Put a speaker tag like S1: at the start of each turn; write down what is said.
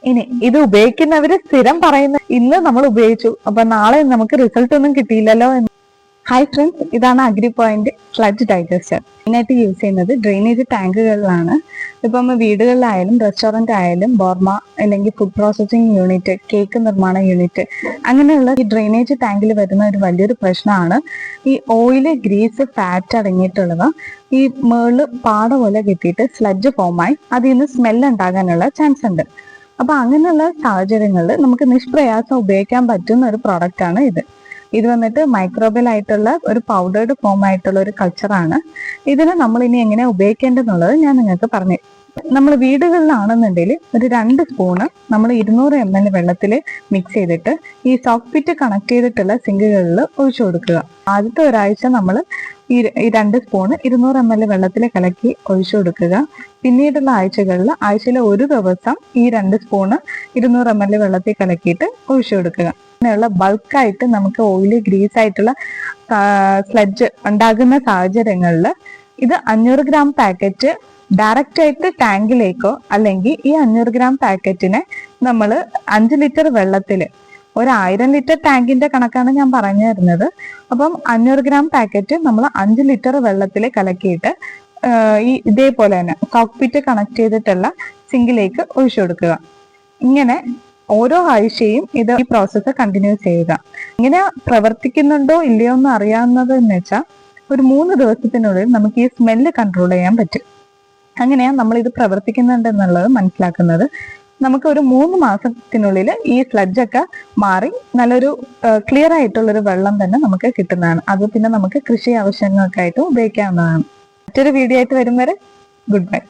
S1: ഇനി ഇത് ഉപയോഗിക്കുന്നവര് സ്ഥിരം പറയുന്ന ഇന്ന് നമ്മൾ ഉപയോഗിച്ചു അപ്പൊ നാളെ നമുക്ക് റിസൾട്ട് ഒന്നും കിട്ടിയില്ലല്ലോ എന്ന്. ഹായ് ഫ്രണ്ട്സ്, ഇതാണ് അഗ്രി പോയിന്റ് സ്ലഡ്ജ് ഡൈജസ്റ്റർ. മെയിനായിട്ട് യൂസ് ചെയ്യുന്നത് ഡ്രെയിനേജ് ടാങ്കുകളിലാണ്. ഇപ്പം വീടുകളിലായാലും റെസ്റ്റോറന്റ് ആയാലും ബോർമ അല്ലെങ്കിൽ ഫുഡ് പ്രോസസ്സിംഗ് യൂണിറ്റ്, കേക്ക് നിർമ്മാണ യൂണിറ്റ്, അങ്ങനെയുള്ള ഈ ഡ്രെയിനേജ് ടാങ്കിൽ വരുന്ന ഒരു വലിയൊരു പ്രശ്നമാണ് ഈ ഓയില്, ഗ്രീസ്, ഫാറ്റ് അടങ്ങിയിട്ടുള്ളവ ഈ മേളില് പാട പോലെ കെട്ടിയിട്ട് സ്ലഡ്ജ് ഫോമായി അതിൽ നിന്ന് സ്മെല്ല് ഉണ്ടാകാനുള്ള ചാൻസ് ഉണ്ട്. അപ്പൊ അങ്ങനെയുള്ള സാഹചര്യങ്ങളിൽ നമുക്ക് നിഷ്പ്രയാസം ഉപയോഗിക്കാൻ പറ്റുന്ന ഒരു പ്രോഡക്റ്റ് ആണ് ഇത്. ഇത് വന്നിട്ട് മൈക്രോബിയൽ ആയിട്ടുള്ള ഒരു പൗഡേർഡ് ഫോം ആയിട്ടുള്ള ഒരു കൾച്ചറാണ്. ഇതിനെ നമ്മൾ ഇനി എങ്ങനെ ഉപയോഗിക്കേണ്ടതെന്നുള്ളത് ഞാൻ നിങ്ങൾക്ക് പറഞ്ഞു. നമ്മൾ വീടുകളിലാണെന്നുണ്ടെങ്കിൽ ഒരു 2 സ്പൂണ് നമ്മൾ 200 ml വെള്ളത്തിൽ മിക്സ് ചെയ്തിട്ട് ഈ സോക്ക് പിറ്റ് കണക്ട് ചെയ്തിട്ടുള്ള സിങ്കുകളിൽ ഒഴിച്ചു കൊടുക്കുക. ആദ്യത്തെ ഒരാഴ്ച നമ്മൾ ഈ 2 സ്പൂണ് 200 ml വെള്ളത്തിൽ കലക്കി ഒഴിച്ചു കൊടുക്കുക. പിന്നീടുള്ള ആഴ്ചകളിൽ ആഴ്ചയിൽ ഒരു ദിവസം ഈ 2 സ്പൂണ് 200 ml വെള്ളത്തിൽ കലക്കിയിട്ട് ഒഴിച്ചു കൊടുക്കുക. അങ്ങനെയുള്ള ബൾക്കായിട്ട് നമുക്ക് ഓയിലി, ഗ്രീസ് ആയിട്ടുള്ള സ്ലഡ്ജ് ഉണ്ടാകുന്ന സാഹചര്യങ്ങളിൽ ഇത് 500 ഗ്രാം പാക്കറ്റ് ഡയറക്റ്റ് ആയിട്ട് ടാങ്കിലേക്കോ അല്ലെങ്കിൽ ഈ 500 ഗ്രാം പാക്കറ്റിനെ നമ്മൾ 5 ലിറ്റർ വെള്ളത്തിൽ, 1000 ലിറ്റർ ടാങ്കിന്റെ കണക്കാണ് ഞാൻ പറഞ്ഞു തരുന്നത്. അപ്പം 500 ഗ്രാം പാക്കറ്റ് നമ്മൾ 5 ലിറ്റർ വെള്ളത്തിൽ കലക്കിയിട്ട് ഈ ഇതേപോലെ തന്നെ കോക്പിറ്റ് കണക്ട് ചെയ്തിട്ടുള്ള സിങ്കിലേക്ക് ഒഴിച്ചു കൊടുക്കുക. ഇങ്ങനെ ഓരോ ആഴ്ചയും ഈ പ്രോസസ്സ് കണ്ടിന്യൂ ചെയ്യുക. ഇങ്ങനെ പ്രവർത്തിക്കുന്നുണ്ടോ ഇല്ലയോ എന്ന് അറിയാവുന്നത് എന്ന് വെച്ചാൽ ഒരു 3 ദിവസത്തിനുള്ളിൽ നമുക്ക് ഈ സ്മെല്ല് കൺട്രോൾ ചെയ്യാൻ പറ്റും. അങ്ങനെയാണ് നമ്മൾ ഇത് പ്രവർത്തിക്കുന്നുണ്ടെന്നുള്ളത് മനസ്സിലാക്കുന്നത്. നമുക്ക് ഒരു 3 മാസത്തിനുള്ളിൽ ഈ സ്ലഡ്ജൊക്കെ മാറി നല്ലൊരു ക്ലിയർ ആയിട്ടുള്ളൊരു വെള്ളം തന്നെ നമുക്ക് കിട്ടുന്നതാണ്. അത് പിന്നെ നമുക്ക് കൃഷി ആവശ്യങ്ങൾക്കായിട്ട് ഉപയോഗിക്കാവുന്നതാണ്. മറ്റൊരു വീഡിയോ ആയിട്ട് വരും വരെ ഗുഡ് ബൈ.